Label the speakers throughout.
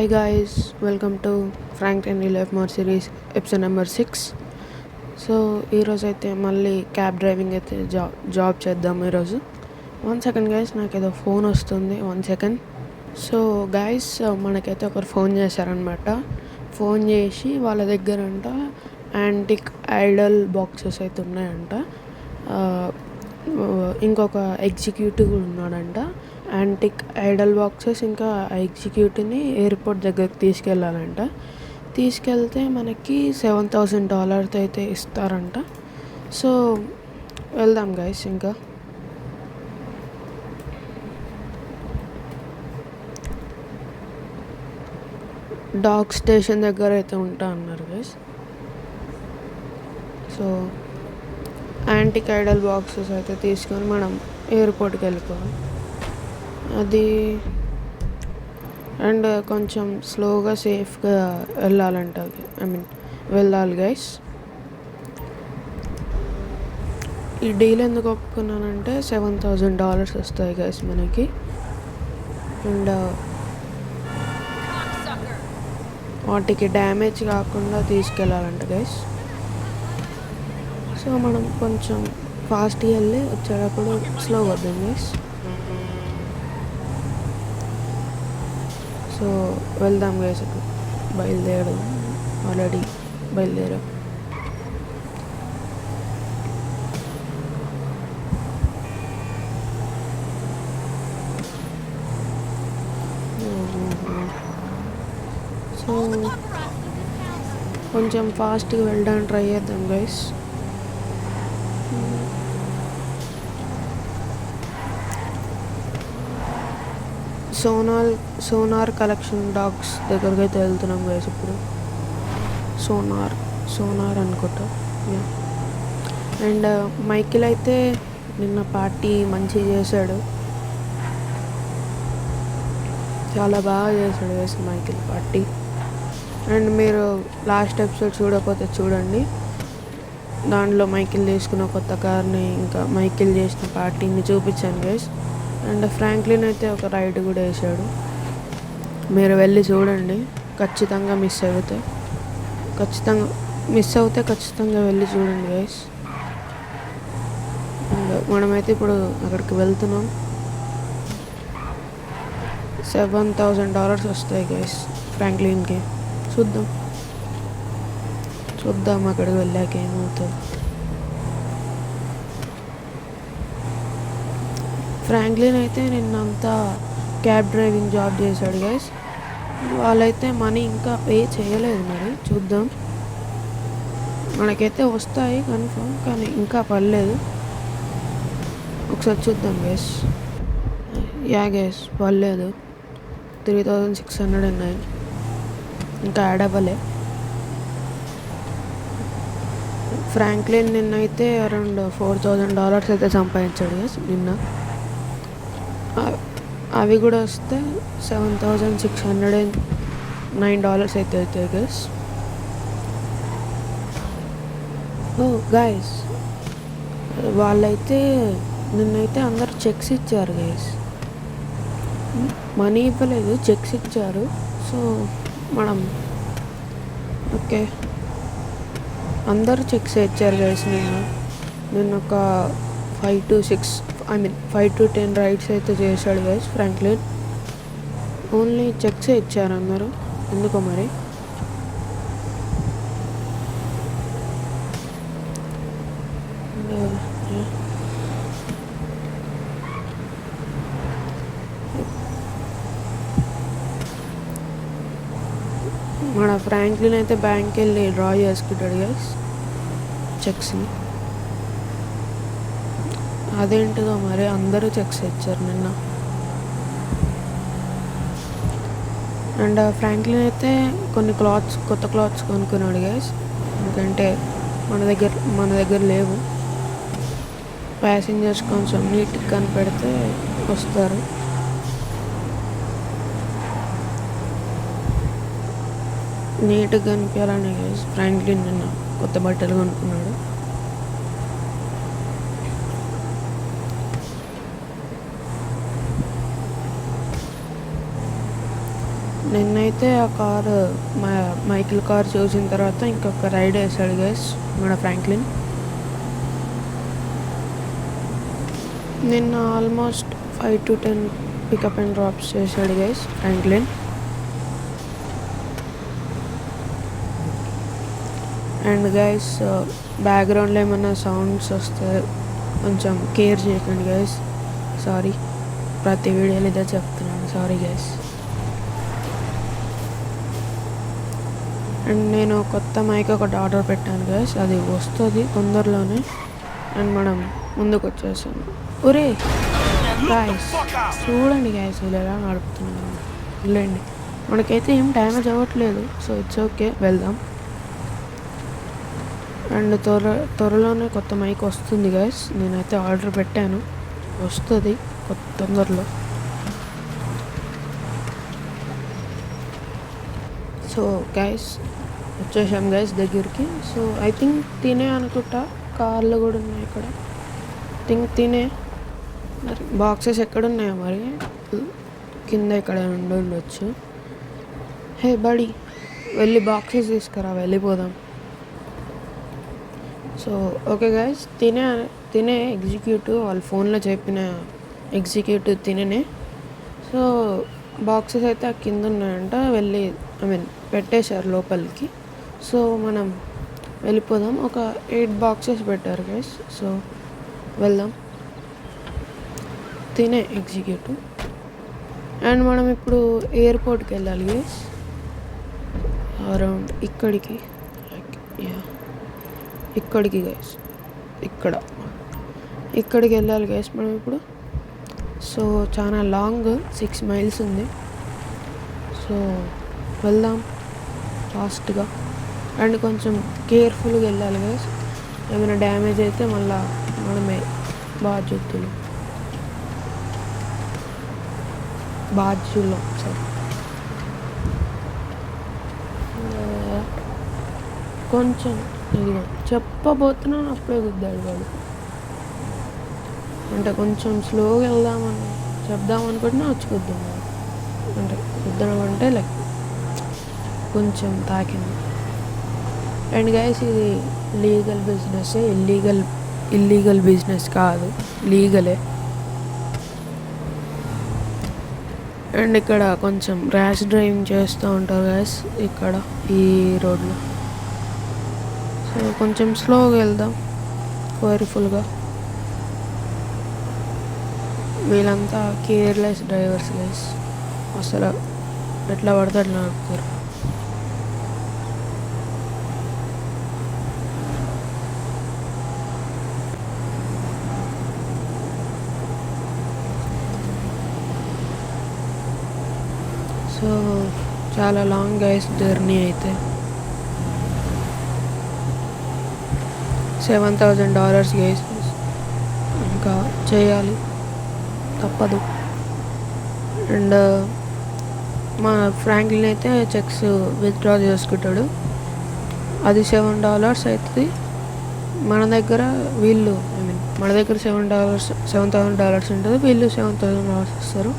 Speaker 1: Hi guys, welcome to Franklin Life More series episode number 6. So ఈరోజు అయితే మళ్ళీ cab driving అయితే job చేద్దాం ఈరోజు. 1 second గైస్, నాకు ఏదో ఫోన్ వస్తుంది. 1 second. సో గైస్, మనకైతే ఒకరు ఫోన్ చేశారనమాట. ఫోన్ చేసి వాళ్ళ దగ్గరంట యాంటిక్ ఐడల్ బాక్సెస్ అయితే ఉన్నాయంట. ఇంకొక ఎగ్జిక్యూటివ్ ఉన్నాడంట. యాంటిక్ ఐడల్ బాక్సెస్ ఇంకా ఆ ఎగ్జిక్యూటివ్ని ఎయిర్పోర్ట్ దగ్గరికి తీసుకెళ్ళాలంట. తీసుకెళ్తే మనకి $7,000 అయితే ఇస్తారంట. సో వెళ్దాం గైస్. ఇంకా డాక్ స్టేషన్ దగ్గర అయితే ఉంటా అన్నారు guys. So antique Idol boxes అయితే తీసుకొని మనం ఎయిర్పోర్ట్కి వెళ్ళిపోవాలి. అది అండ్ కొంచెం స్లోగా సేఫ్గా వెళ్ళాలంట. వెళ్ళాలి గైస్. ఈ డీల్ ఎందుకు ఒప్పుకున్నానంటే $7,000 వస్తాయి గైస్ మనకి. అండ్ వాటికి డ్యామేజ్ కాకుండా తీసుకెళ్ళాలంట గైస్. సో మనం కొంచెం ఫాస్ట్గా వెళ్ళి వచ్చేటప్పుడు స్లోగా వద్దాం గైస్. సో వెళ్దాం గైస్. బయలుదేరడం ఆల్రెడీ బయలుదేరాం. సో కొంచెం ఫాస్ట్గా వెళ్ళడానికి ట్రై చేద్దాం గైస్. సోనార్ కలెక్షన్ డాగ్స్ దగ్గరికి అయితే వెళ్తున్నాం గైస్. ఇప్పుడు సోనార్ అనుకుంటా. అండ్ మైకిల్ అయితే నిన్న పార్టీ మంచిగా చేశాడు. చాలా బాగా చేశాడు గైస్ మైకిల్ పార్టీ. అండ్ మీరు లాస్ట్ ఎపిసోడ్ చూడకపోతే చూడండి. దాంట్లో మైకిల్ తీసుకున్న కొత్త కార్ని ఇంకా మైకిల్ చేసిన పార్టీని చూపించాను గైస్. అండ్ ఫ్రాంక్లిన్ అయితే ఒక రైడ్ కూడా వేసాడు. మీరు వెళ్ళి చూడండి. ఖచ్చితంగా మిస్ అవుతే ఖచ్చితంగా వెళ్ళి చూడండి గైస్. అండ్ మనమైతే ఇప్పుడు అక్కడికి వెళ్తున్నాం. $7,000 వస్తాయి గైస్ ఫ్రాంక్లిన్కి. చూద్దాం అక్కడికి వెళ్ళాక ఏమవుతుంది. ఫ్రాంక్లిన్ అయితే నిన్నంతా క్యాబ్ డ్రైవింగ్ జాబ్ చేశాడు గైస్. వాళ్ళైతే మనీ ఇంకా పే చేయలేదు. మరి చూద్దాం. మనకైతే వస్తాయి కన్ఫర్మ్, కానీ ఇంకా పర్లేదు. ఒకసారి చూద్దాం గైస్. గైస్ పర్లేదు. 3,609 ఇంకా యాడ్ అవ్వలే. ఫ్రాంక్లిన్ నిన్నైతే అరౌండ్ $4,000 అయితే సంపాదించాడు గైస్ నిన్న. అవి కూడా వస్తే $7,609 అయితే అవుతాయి గైస్. గైస్ వాళ్ళైతే నిన్నైతే అందరు చెక్స్ ఇచ్చారు గైస్. మనీ ఇవ్వలేదు, చెక్స్ ఇచ్చారు. సో మనం ఓకే, అందరూ చెక్స్ ఇచ్చారు గైస్. నిన్న ఒక 5 to 10 రైడ్స్ అయితే చేశాడు గైస్ ఫ్రాంక్లిన్. ఓన్లీ చెక్సే ఇచ్చారు అందరూ, ఎందుకో మరి. మన ఫ్రాంక్లిన్ అయితే బ్యాంక్కి వెళ్ళి డ్రా చేసుకుంటాడు గైస్ చెక్స్ని. అదేంటిదో మరి అందరూ చెక్స్ ఇచ్చారు నిన్న. అండ్ ఫ్రాంక్లిన్ అయితే కొన్ని కొత్త క్లాత్స్ కొనుక్కున్నాడు గైస్. ఎందుకంటే మన దగ్గర లేవు. ప్యాసింజర్స్ కొంచెం నీట్గా కనిపెడితే వస్తారు. నీట్గా కనిపించాలని గైస్ ఫ్రాంక్లిన్ నిన్న కొత్త బట్టలు కొనుక్కున్నాడు. నిన్నైతే ఆ కారు మైకిల్ కార్ చూసిన తర్వాత ఇంకొక రైడ్ వేసాడు గైస్ మన ఫ్రాంక్లిన్. నిన్న almost 5 to 10 pickup and drops చేశాడు గైస్ ఫ్రాంక్లిన్. అండ్ గైస్ బ్యాక్గ్రౌండ్లో ఏమైనా సౌండ్స్ వస్తే కొంచెం కేర్ చేయకండి గైస్. సారీ, ప్రతి వీడియోలో ఇదే చెప్తున్నాను, సారీ గైస్. అండ్ నేను కొత్త మైక్ ఒకటి ఆర్డర్ పెట్టాను గైస్, అది వస్తుంది తొందరలోనే. అండ్ మనం ముందుకు వచ్చేసాము. ఒరే గాయస్ చూడండి గాయస్, వీళ్ళు ఎలా నడుపుతున్నాను. వెళ్ళండి, మనకైతే ఏం డ్యామేజ్ అవ్వట్లేదు, సో ఇట్స్ ఓకే, వెళ్దాం. అండ్ త్వరలోనే కొత్త మైక్ వస్తుంది గైస్, నేనైతే ఆర్డర్ పెట్టాను, వస్తుంది తొందరలో. సో గైస్ వచ్చేసాం గైస్ దగ్గరికి. సో ఐ థింక్ తినే అనుకుంటా, కార్లు కూడా ఉన్నాయి ఇక్కడ. తినే మరి బాక్సెస్ ఎక్కడున్నాయో మరి, కింద ఇక్కడ ఉండొచ్చు. హే బడి, వెళ్ళి బాక్సెస్ తీసుకురా, వెళ్ళిపోదాం. సో ఓకే గైస్, తినే ఎగ్జిక్యూటివ్ వాళ్ళ ఫోన్లో చెప్పిన ఎగ్జిక్యూటివ్ తినే. సో బాక్సెస్ అయితే ఆ కింద ఉన్నాయంట, వెళ్ళి పెట్టేశారు లోపలికి. సో మనం వెళ్ళిపోదాం. ఒక 8 బాక్సెస్ పెట్టారు గైస్, సో వెళ్దాం. తినే ఎగ్జిక్యూటివ్. అండ్ మనం ఇప్పుడు ఎయిర్పోర్ట్కి వెళ్ళాలి గైస్, అరౌండ్ ఇక్కడికి గైస్, ఇక్కడికి వెళ్ళాలి గైస్ మనం ఇప్పుడు. సో చాలా లాంగ్, 6 miles ఉంది. సో వెళ్దాం ఫాస్ట్గా. అండ్ కొంచెం కేర్ఫుల్గా వెళ్ళాలి గైస్, ఏమైనా డ్యామేజ్ అయితే మళ్ళీ మనమే బాధ్యులం. సారీ. కొంచెం ఇదిగో చెప్పబోతున్నాను, అప్పుడే గుద్దాడు వాడు. అంటే కొంచెం స్లోగా చెప్దాం అనుకుంటున్నా, వచ్చి గుద్దాం. అంటే గుద్దడం అంటే లైక్ కొంచెం తాకింది. అండ్ గైస్ ఇది లీగల్ బిజినెస్, ఇల్లీగల్ బిజినెస్ కాదు, లీగలే. అండ్ ఇక్కడ కొంచెం ర్యాష్ డ్రైవింగ్ చేస్తూ ఉంటారు గైస్ ఇక్కడ ఈ రోడ్లో. సో కొంచెం స్లోగా వెళ్దాం, కేర్ఫుల్గా. వీళ్ళంతా కేర్లెస్ డ్రైవర్స్ గైస్, అసలు ఎట్లా పడితే అట్లా నడుపుతారు. సో చాలా లాంగ్ గైస్ జర్నీ అయితే. $7,000 గైస్, ఇంకా చేయాలి, తప్పదు. అండ్ మా ఫ్రాంక్లిన్ అయితే చెక్స్ విత్డ్రా చేసుకుంటాడు, అది $7 అవుతుంది. మన దగ్గర మన దగ్గర $7,000 ఉంటుంది, వీళ్ళు $7,000 ఇస్తారు.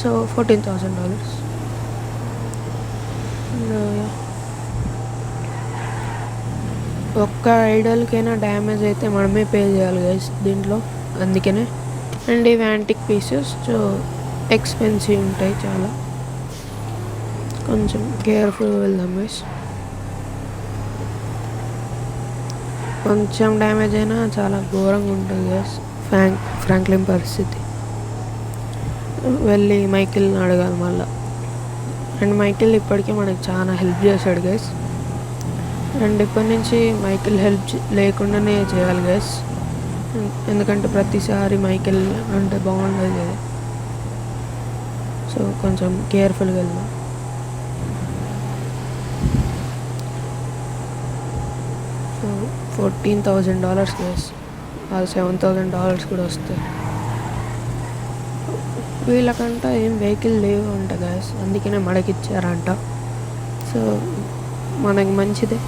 Speaker 1: సో $14,000. ఒక్క ఐడల్కైనా డ్యామేజ్ అయితే మనమే పే చేయాలి గైస్ దీంట్లో, అందుకనే. అండ్ ఇవి యాంటిక్ పీసెస్, సో ఎక్స్పెన్సివ్ ఉంటాయి చాలా, కొంచెం కేర్ఫుల్గా వెళ్దాం గైస్. కొంచెం డ్యామేజ్ అయినా చాలా ఘోరంగా ఉంటుంది గైస్ ఫ్రాంక్లిన్ పరిస్థితి. వెళ్ళి మైకిల్ని అడగాలి మళ్ళీ. అండ్ మైకిల్ ఇప్పటికీ మనకి చాలా హెల్ప్ చేశాడు గైస్. అండ్ ఇప్పటి నుంచి మైకిల్ హెల్ప్ లేకుండానే చేయాలి గైస్, ఎందుకంటే ప్రతిసారి మైకిల్ అంటే బాగుండదు కదా. సో కొంచెం కేర్ఫుల్గా వెళ్దాం. సో $14,000 గైస్, అది $7,000 కూడా వస్తాయి. వీళ్ళకంట ఏం వెహికల్ లేవు అంట గైస్, అందుకనే మనకిచ్చారంట. సో మనకి మంచిదే.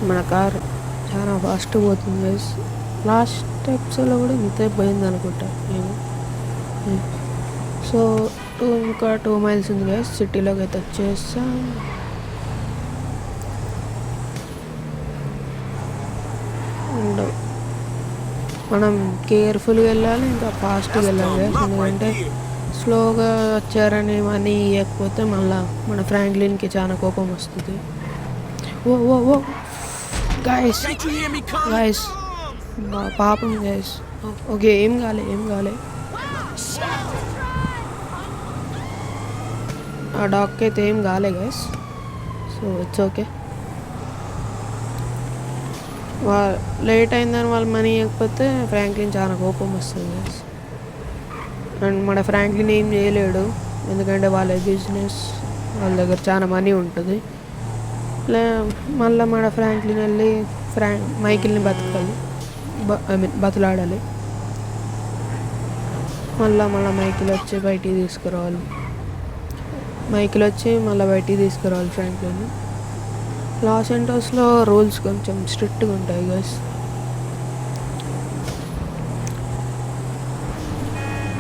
Speaker 1: మన కారు చాలా ఫాస్ట్ పోతుంది గైస్. లాస్ట్ ఎపిసోడ్లో కూడా ఇంతే పోయింది అనుకుంటా నేను. సో ఇంకా 2 మైల్స్ ఉంది గైస్, సిటీలోకి అయితే వచ్చేస్తాం. అండ్ మనం కేర్ఫుల్గా వెళ్ళాలి, ఇంకా ఫాస్ట్గా వెళ్ళాలి గైస్. ఎందుకంటే స్లోగా వచ్చారని మనీ ఇవ్వకపోతే మళ్ళీ మన ఫ్రాంక్లిన్కి చాలా కోపం వస్తుంది. ఓ ఓ ఓ గైస్ గైస్ పాపం గైస్. ఓకే, ఏం కాలే. ఆ డాగ్కి అయితే ఏం కాలే guys, so it's okay. Late అయిందని వాళ్ళు మనీ ఇవ్వకపోతే ఫ్రాంక్లిన్ చాలా కోపం వస్తుంది గైస్. అండ్ మన ఫ్రాంక్లిన్ ఏం చేయలేడు, ఎందుకంటే వాళ్ళ బిజినెస్, వాళ్ళ దగ్గర చాలా మనీ ఉంటుంది. మళ్ళీ మన ఫ్రాంక్లిన్ వెళ్ళి మైకిల్ని బతలాడాలి. మళ్ళీ మైకిల్ వచ్చి బయటికి తీసుకురావాలి. ఫ్రాంక్లిన్. లాస్ ఏంజల్స్లో రూల్స్ కొంచెం స్ట్రిక్ట్గా ఉంటాయి గైస్.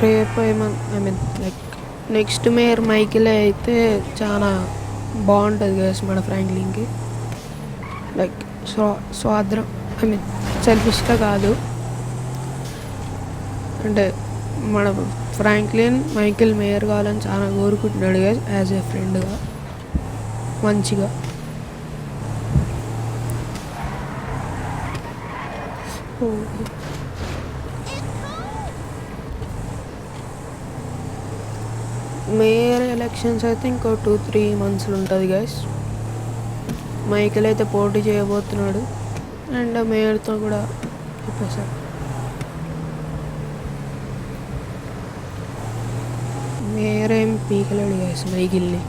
Speaker 1: రేపు లైక్ నెక్స్ట్ మేయర్ మైకిల్ అయితే చాలా బాగుంటుంది గైస్ మన ఫ్రాంక్లిన్కి. లైక్ స్వాద్రం సెల్ఫిష్గా కాదు, అంటే మన ఫ్రాంక్లిన్ మైకిల్ మేయర్ కావాలని చాలా కోరుకుంటున్నాడు గైస్, యాజ్ ఏ ఫ్రెండ్గా మంచిగా. మేయర్ ఎలక్షన్స్ అయితే ఇంకో 2-3 మంత్స్లో ఉంటుంది గైస్. మైకిల్ అయితే పోటీ చేయబోతున్నాడు, అండ్ మేయర్తో కూడా చెప్పేశారు. మేయర్ ఏం పీకలేడు గైస్ మైకిల్ని,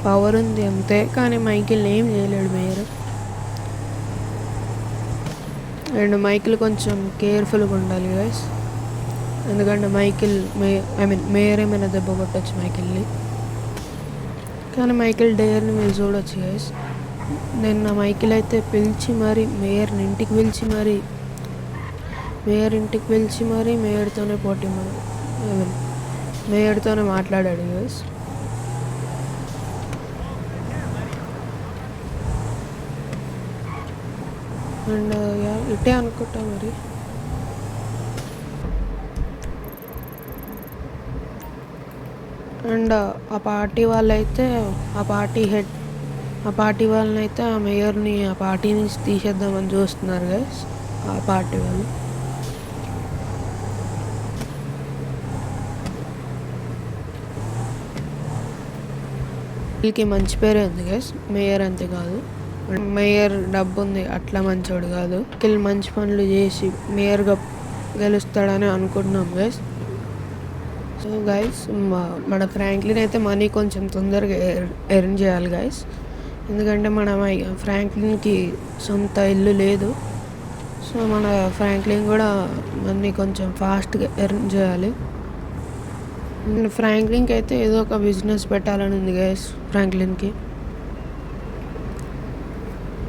Speaker 1: పవర్ ఉంది అంతే, కానీ మైకిల్ని ఏం చేయలేడు మేయర్. అండ్ మైకిల్ కొంచెం కేర్ఫుల్గా ఉండాలి గైస్, ఎందుకంటే మేయర్ ఏమైనా దెబ్బ కొట్టచ్చు మైకిల్ని. కానీ మైకిల్ డేర్ని మీరు చూడొచ్చు గైస్. నిన్న మైకిల్ అయితే పిలిచి మరి మేయర్ని ఇంటికి పిలిచి మరి మేయర్తోనే పోటీ మేయర్తోనే మాట్లాడాడు గైస్. అండ్ ఇటే అనుకుంటా మరి. అండ్ ఆ పార్టీ వాళ్ళైతే ఆ పార్టీ వాళ్ళనైతే ఆ మేయర్ని ఆ పార్టీ నుంచి తీసేద్దామని చూస్తున్నారు గైస్. ఆ పార్టీ వాళ్ళు వీళ్ళకి మంచి పేరే ఉంది గైస్, మేయర్ అంతే కాదు. మేయర్ డబ్బు ఉంది, అట్లా మంచోడు కాదు. వీళ్ళు మంచి పనులు చేసి మేయర్గా గెలుస్తాడని అనుకుంటున్నాం గైస్. సో గైస్ మన ఫ్రాంక్లిన్ అయితే మనీ కొంచెం తొందరగా ఎర్న్ చేయాలి గైస్, ఎందుకంటే మన ఫ్రాంక్లిన్కి సొంత ఇల్లు లేదు. సో మన ఫ్రాంక్లిన్ కూడా మనీ కొంచెం ఫాస్ట్గా ఎర్న్ చేయాలి. ఫ్రాంక్లిన్కి అయితే ఏదో ఒక బిజినెస్ పెట్టాలని ఉంది గైస్ ఫ్రాంక్లిన్కి.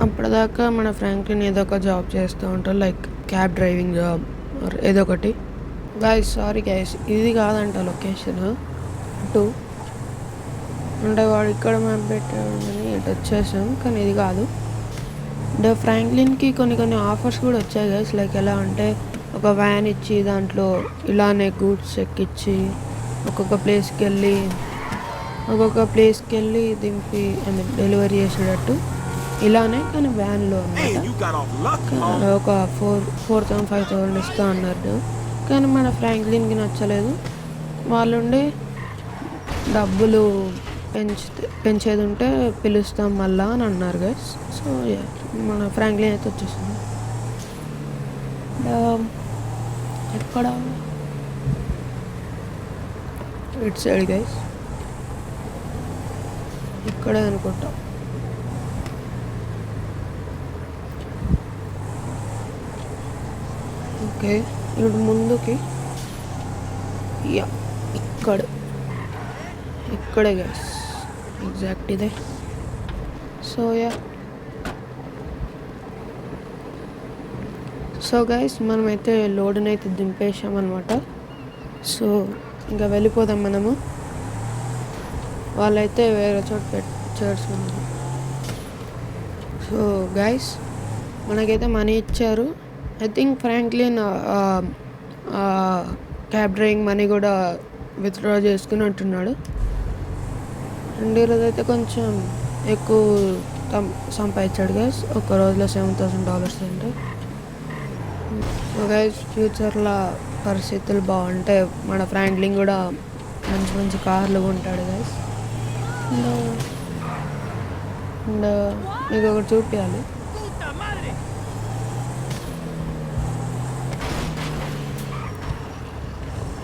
Speaker 1: అప్పటిదాకా మన ఫ్రాంక్లిన్ ఏదో ఒక జాబ్ చేస్తూ ఉంటాడు, లైక్ క్యాబ్ డ్రైవింగ్ జాబ్ ఏదో ఒకటి. గైస్ సారీ గైస్, ఇది కాదంట లొకేషన్ అటు, అంటే వాడు ఇక్కడ మ్యాప్ పెట్టాడు అని ఇటు వచ్చేసాం, కానీ ఇది కాదు. అంటే ఫ్రాంక్లిన్కి కొన్ని ఆఫర్స్ కూడా వచ్చాయి గైస్. లైక్ ఎలా అంటే ఒక వ్యాన్ ఇచ్చి దాంట్లో ఇలానే గూడ్స్ ఎక్కించి ఒక్కొక్క ప్లేస్కి వెళ్ళి దింపి డెలివరీ చేసేటట్టు ఇలానే, కానీ వ్యాన్లో అన్నమాట. ఒక 4,000-5,000 ఇస్తా అన్నారు, కానీ మన ఫ్రాంక్లిన్కి నచ్చలేదు. వాళ్ళుండి డబ్బులు పెంచేది ఉంటే పిలుస్తాం మళ్ళా అని అన్నారు గైస్. సో మన ఫ్రాంక్లిన్ అయితే వచ్చేసింది. ఎక్కడ ఇటు సైడ్ గైస్, ఇక్కడే అనుకుంటా. ఓకే, ఇప్పుడు ముందుకి ఇక్కడే గైస్, ఎగ్జాక్ట్ ఇదే. సో సో గైస్ మనమైతే లోడ్ని అయితే దింపేసామన్నమాట. సో ఇంకా వెళ్ళిపోదాం మనము. వాళ్ళైతే వేరే చోట చేర్చుకున్నారు. సో గైస్ మనకైతే మనీ ఇచ్చారు. I think Franklin cab driving money కూడా విత్డ్రా చేసుకుని అంటున్నాడు. అండ్ ఈరోజు అయితే కొంచెం ఎక్కువ సంపాదించాడు గైస్. ఒక రోజులో $7,000 అంటే. సో గైస్ ఫ్యూచర్లో పరిస్థితులు బాగుంటే మన ఫ్రాంక్లిన్ కూడా మంచి మంచి కార్లు కొంటాడు గైస్. అండ్ మీకు ఒకటి చూపించాలి.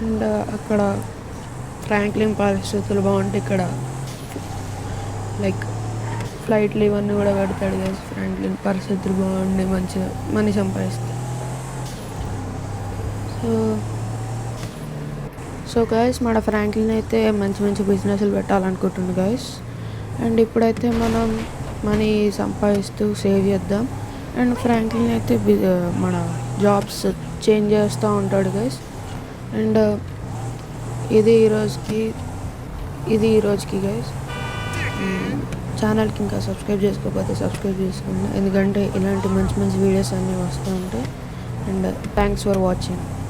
Speaker 1: అండ్ అక్కడ ఫ్రాంక్లిన్ పరిస్థితులు బాగుంటే ఇక్కడ లైక్ ఫ్లైట్లు ఇవన్నీ కూడా పెడతాడు గైస్. ఫ్రాంక్లిన్ పరిస్థితులు బాగుండి మంచిగా మనీ సంపాదిస్తాడు. సో గైస్ మన ఫ్రాంక్లిన్ అయితే మంచి మంచి బిజినెస్లు పెట్టాలనుకుంటుంది గైస్. అండ్ ఇప్పుడైతే మనం మనీ సంపాదిస్తూ సేవ్ చేద్దాం. అండ్ ఫ్రాంక్లిన్ అయితే మన జాబ్స్ చేంజ్ చేస్తూ ఉంటాడు గైస్. అండ్ ఇది ఈరోజుకి గైస్. ఛానల్కి ఇంకా సబ్స్క్రైబ్ చేసుకోకపోతే సబ్స్క్రైబ్ చేసుకోండి, ఎందుకంటే ఇలాంటి మంచి మంచి వీడియోస్ అన్నీ వస్తూ ఉంటాయి. And thanks for watching.